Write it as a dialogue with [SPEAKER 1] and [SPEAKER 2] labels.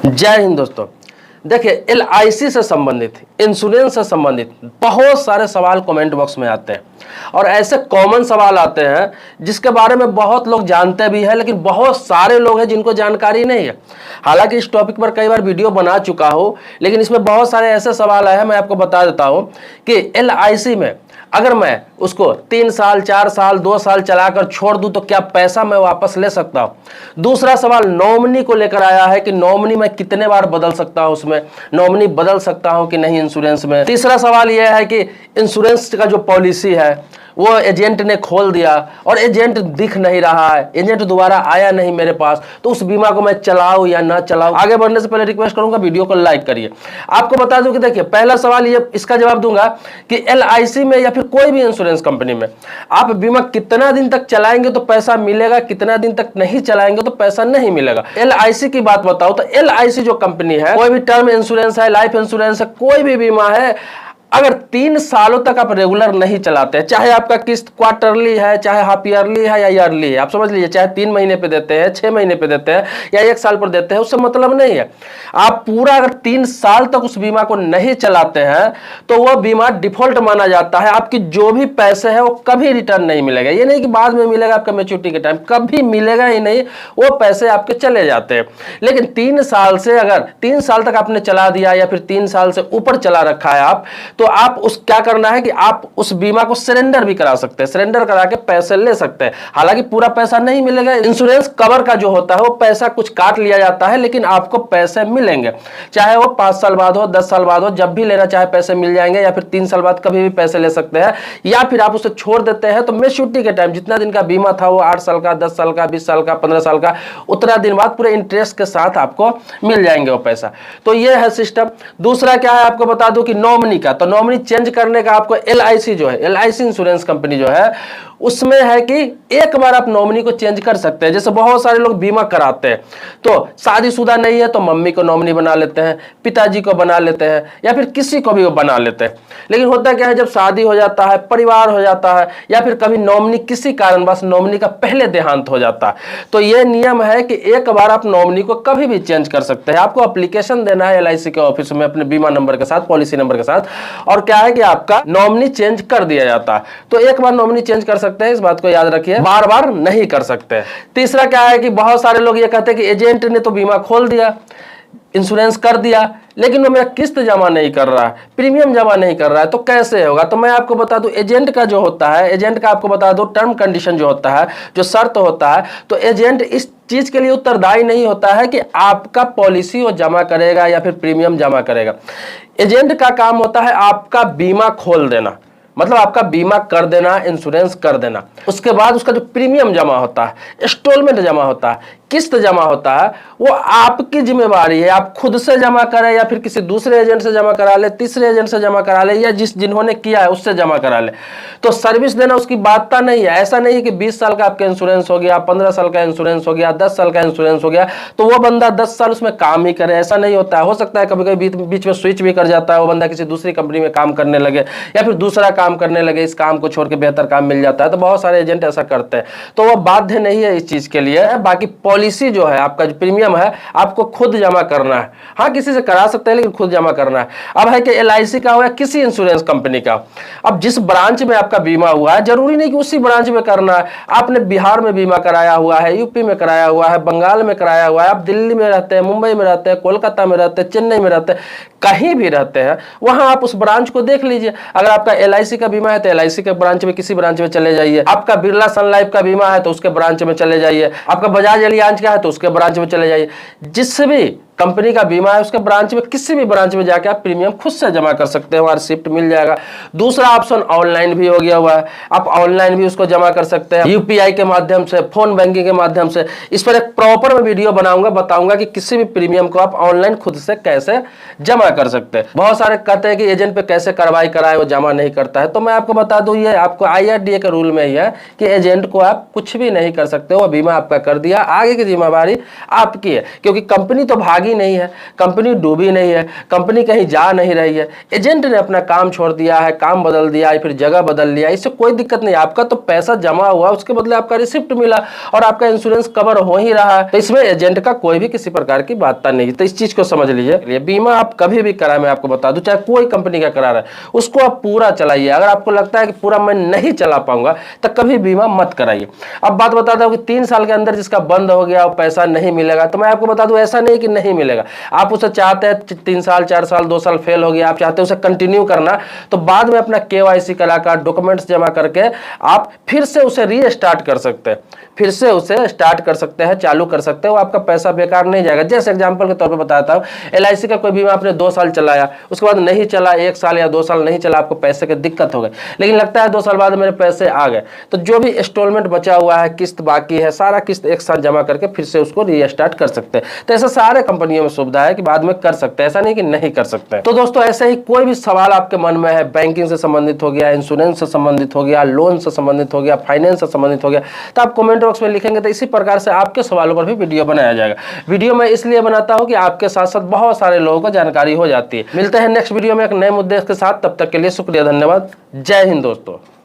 [SPEAKER 1] जय हिंद दोस्तों। देखिए, एलआईसी से संबंधित, इंश्योरेंस से संबंधित बहुत सारे सवाल कमेंट बॉक्स में आते हैं और ऐसे कॉमन सवाल आते हैं जिसके बारे में बहुत लोग जानते भी हैं, लेकिन बहुत सारे लोग हैं जिनको जानकारी नहीं है। हालांकि इस टॉपिक पर कई बार वीडियो बना चुका हूं, लेकिन इसमें बहुत सारे ऐसे सवाल आए हैं। मैं आपको बता देता हूं कि एलआईसी में अगर मैं उसको 3 साल 4 साल 2 साल चलाकर छोड़ दूं तो क्या पैसा मैं वापस ले सकता हूं। दूसरा सवाल नॉमिनी को लेकर आया है कि नॉमिनी मैं कितने बार बदल सकता हूं, उसमें नॉमिनी बदल सकता हूं कि नहीं इंश्योरेंस में। तीसरा सवाल यह है कि इंश्योरेंस का जो पॉलिसी है वो एजेंट ने खोल दिया और एजेंट दिख नहीं रहा है, एजेंट दोबारा आया नहीं मेरे पास, तो उस बीमा को मैं चलाऊं या ना चलाऊं। आगे बढ़ने से पहले रिक्वेस्ट करूंगा वीडियो को लाइक करिए। आपको बता दूं कि देखिए, पहला सवाल ये, इसका जवाब दूंगा कि एलआईसी में या फिर कोई भी इंश्योरेंस कंपनी में आप बीमा कितना दिन तक चलाएंगे तो पैसा मिलेगा, कितना दिन तक नहीं चलाएंगे तो पैसा नहीं मिलेगा। एलआईसी की बात बताओ तो एलआईसी जो कंपनी है, कोई भी टर्म इंश्योरेंस है, लाइफ इंश्योरेंस है, कोई भी बीमा है, अगर 3 सालों तक आप रेगुलर नहीं चलाते हैं, चाहे आपका किस्त क्वार्टरली है, चाहे हाफ ईयरली है या ईयरली है, आप समझ लीजिए, चाहे 3 महीने पे देते हैं, 6 महीने पे देते हैं या 1 साल पर देते हैं, उससे मतलब नहीं है। आप पूरा अगर 3 साल तक उस बीमा को नहीं चलाते हैं तो वह बीमा डिफॉल्ट माना जाता है। आपकी जो भी पैसे है वो कभी रिटर्न नहीं मिलेगा। ये नहीं कि बाद में मिलेगा, आपका मैच्योरिटी के टाइम कभी मिलेगा ही नहीं, वो पैसे आपके चले जाते हैं। लेकिन 3 साल से, अगर 3 साल तक आपने चला दिया या फिर 3 साल से ऊपर चला रखा है आप, तो आप उस क्या करना है कि आप उस बीमा को सरेंडर भी करा सकते हैं, सरेंडर करा के पैसे ले सकते हैं। हालांकि पूरा पैसा नहीं मिलेगा। इंश्योरेंस कवर का जो होता है वो पैसा कुछ काट लिया जाता है, लेकिन आपको पैसे मिलेंगे, चाहे वो 5 साल बाद हो, 10 साल बाद हो, जब भी लेना चाहे पैसे मिल जाएंगे, या फिर 3 साल बाद कभी भी पैसे ले सकते हैं। या फिर आप उसे छोड़ देते हैं तो मैच्योरिटी के टाइम जितना दिन का बीमा था, वो 8 साल का, 10 साल का, 20 साल का, 15 साल का, उतना दिन बाद पूरे इंटरेस्ट के साथ आपको मिल जाएंगे वो पैसा। तो ये है सिस्टम। दूसरा क्या है, आपको बता दूं कि नॉमिनी का, तो नॉमिनी चेंज करने का आपको एलआईसी जो है, एलआईसी इंश्योरेंस कंपनी जो है, उसमें है कि एक बार आप नॉमिनी को चेंज कर सकते हैं। जैसे बहुत सारे लोग बीमा कराते हैं तो शादीशुदा नहीं है तो मम्मी को नॉमिनी बना लेते हैं, पिताजी को बना लेते हैं, या फिर किसी को भी वो बना लेते हैं। लेकिन होता क्या है, जब शादी हो जाता है, परिवार हो जाता है, या फिर कभी नॉमिनी किसी कारणवश नॉमिनी का पहले देहांत हो जाता है, तो ये नियम है कि एक बार आप नॉमिनी को कभी भी चेंज कर सकते हैं। आपको एप्लीकेशन देना है एलआईसी के ऑफिस में अपने बीमा नंबर के साथ, पॉलिसी नंबर के साथ, और क्या है कि आपका नॉमिनी चेंज कर दिया जाता है। तो एक बार नॉमिनी चेंज कर सकते हैं, इस बात को याद रखिए, बार बार नहीं कर सकते। तीसरा क्या है कि बहुत सारे लोग ये कहते हैं कि एजेंट ने तो बीमा खोल दिया, इंश्योरेंस कर दिया, लेकिन वो मेरा किस्त जमा नहीं कर रहा है, प्रीमियम जमा नहीं कर रहा है, तो कैसे होगा। तो मैं आपको बता दूं, एजेंट का जो होता है, एजेंट का आपको बता दूं टर्म कंडीशन जो होता है, जो शर्त होता है, तो एजेंट इस चीज के लिए उत्तरदायी नहीं होता है कि आपका पॉलिसी वो जमा करेगा या फिर प्रीमियम जमा करेगा। एजेंट का काम होता है आपका बीमा खोल देना, मतलब आपका बीमा कर देना, इंश्योरेंस कर देना। उसके बाद उसका जो प्रीमियम जमा होता है, इंस्टॉलमेंट जमा होता है, किस्त जमा होता है, वो आपकी जिम्मेवारी है। आप खुद से जमा करें या फिर किसी दूसरे एजेंट से जमा करा ले, तीसरे एजेंट से जमा करा ले, या जिन्होंने किया है उससे जमा करा ले। तो सर्विस देना उसकी बात नहीं है। ऐसा नहीं है कि 20 साल का आपका इंश्योरेंस हो गया, 15 साल का इंश्योरेंस हो गया, 10 साल का इंश्योरेंस हो गया तो वो बंदा 10 साल उसमें काम ही करे, ऐसा नहीं होता है। हो सकता है कभी कभी बीच में स्विच भी कर जाता है, वो बंदा किसी दूसरी कंपनी में काम करने लगे या फिर दूसरा काम करने लगे, इस काम को छोड़ के बेहतर काम मिल जाता है। तो बहुत सारे एजेंट ऐसा करते हैं, तो वो बाध्य नहीं है इस चीज के लिए। बाकी पॉलिसी जो है, आपका जो प्रीमियम है, आपको खुद जमा करना है। हाँ, किसी से करा सकते हैं लेकिन खुद जमा करना है। अब है कि एलआईसी का हो या किसी इंश्योरेंस कंपनी का, अब जिस ब्रांच में आपका बीमा हुआ है, जरूरी नहीं कि उसी ब्रांच में करना है। आपने बिहार में बीमा कराया हुआ है, यूपी में कराया हुआ है, बंगाल में कराया हुआ है, आप दिल्ली में रहते हैं, मुंबई में रहते हैं, कोलकाता में रहते हैं, चेन्नई में रहते हैं, कहीं भी रहते हैं, वहां आप उस ब्रांच को देख लीजिए। अगर आपका एलआईसी का बीमा है तो एलआईसी के ब्रांच में, किसी ब्रांच में चले जाइए। आपका बिरला सन लाइफ का बीमा है तो उसके ब्रांच में चले जाइए। आपका बजाज एलियांज का है तो उसके ब्रांच में चले जाइए। जिससे भी कंपनी का बीमा है उसके ब्रांच में, किसी भी ब्रांच में जाके आप प्रीमियम खुद से जमा कर सकते हैं, वहां रिसिप्ट मिल जाएगा। दूसरा ऑप्शन ऑनलाइन भी हो गया हुआ है, आप ऑनलाइन भी उसको जमा कर सकते हैं, यूपीआई के माध्यम से, फोन बैंकिंग के माध्यम से। इस पर एक प्रॉपर मैं वीडियो बनाऊंगा, बताऊंगा कि किसी भी प्रीमियम को आप ऑनलाइन खुद से कैसे जमा कर सकते हैं। बहुत सारे कहते हैं कि एजेंट पे कैसे कार्रवाई कराए, वो जमा नहीं करता है। तो मैं आपको बता दूं, ये आपको IRDA के रूल में ही है कि एजेंट को आप कुछ भी नहीं कर सकते, वो बीमा आपका कर दिया, आगे की जिम्मेवारी आपकी है। क्योंकि कंपनी तो भागी भागी नहीं है, कंपनी डूबी नहीं है, कंपनी कहीं जा नहीं रही है, एजेंट ने अपना काम छोड़ दिया है, काम बदल दिया है, फिर जगह बदल लिया, इससे कोई दिक्कत नहीं। आपका तो पैसा जमा हुआ, उसके बदले आपका रिसिप्ट मिला और आपका इंश्योरेंस कवर हो ही रहा है, तो इसमें एजेंट का कोई भी किसी प्रकार की बात नहीं। तो इस चीज को समझ लीजिए। बीमा आप कभी भी कराए, मैं आपको बता दूं, चाहे कोई कंपनी का करा रहा है, उसको आप पूरा चलाइए। अगर आपको लगता है कि पूरा मैं नहीं चला पाऊंगा तो कभी बीमा मत कराइए। अब बात बताता हूं कि 3 साल के अंदर जिसका बंद हो गया और पैसा नहीं मिलेगा, तो मैं आपको बता दूं ऐसा नहीं कि नहीं मिलेगा। आप उसे चाहते हैं 3 साल 4 साल 2 साल फेल हो गया, आप चाहते हैं उसे कंटिन्यू करना, तो बाद में अपना KYC कराकर डॉक्यूमेंट्स जमा करके आप फिर से उसे रीस्टार्ट कर सकते हैं, फिर से उसे स्टार्ट कर सकते हैं, चालू कर सकते हैं। वो आपका पैसा बेकार नहीं जाएगा। जैसे एग्जांपल के तौर पे बताता हूं, LIC का कोई बीमा आपने 2 साल चलाया, उसके बाद नहीं चला, 1 साल या 2 साल नहीं चला, आपको पैसे की दिक्कत हो गई, लेकिन लगता है 2 साल बाद मेरे पैसे आ गए, तो जो भी इंस्टॉलमेंट बचा हुआ है, किस्त बाकी है, सारा किस्त एक साथ जमा करके फिर से उसको रीस्टार्ट कर सकते हैं। तो ऐसा सारे कंपनियों में सुविधा है कि बाद में कर सकते हैं, ऐसा नहीं कि नहीं कर सकते। तो दोस्तों ऐसे ही कोई भी सवाल आपके मन में है, बैंकिंग से संबंधित हो गया, इंश्योरेंस से संबंधित हो गया, लोन से संबंधित हो गया, फाइनेंस से संबंधित हो गया, तो आप कमेंट बॉक्स में लिखेंगे, तो इसी प्रकार से आपके सवालों पर भी वीडियो बनाया जाएगा। वीडियो मैं इसलिए बनाता हूं कि आपके साथ साथ बहुत सारे लोगों को जानकारी हो जाती है। मिलते हैं नेक्स्ट वीडियो में एक नए मुद्दे के साथ, तब तक के लिए शुक्रिया, धन्यवाद, जय हिंद दोस्तों।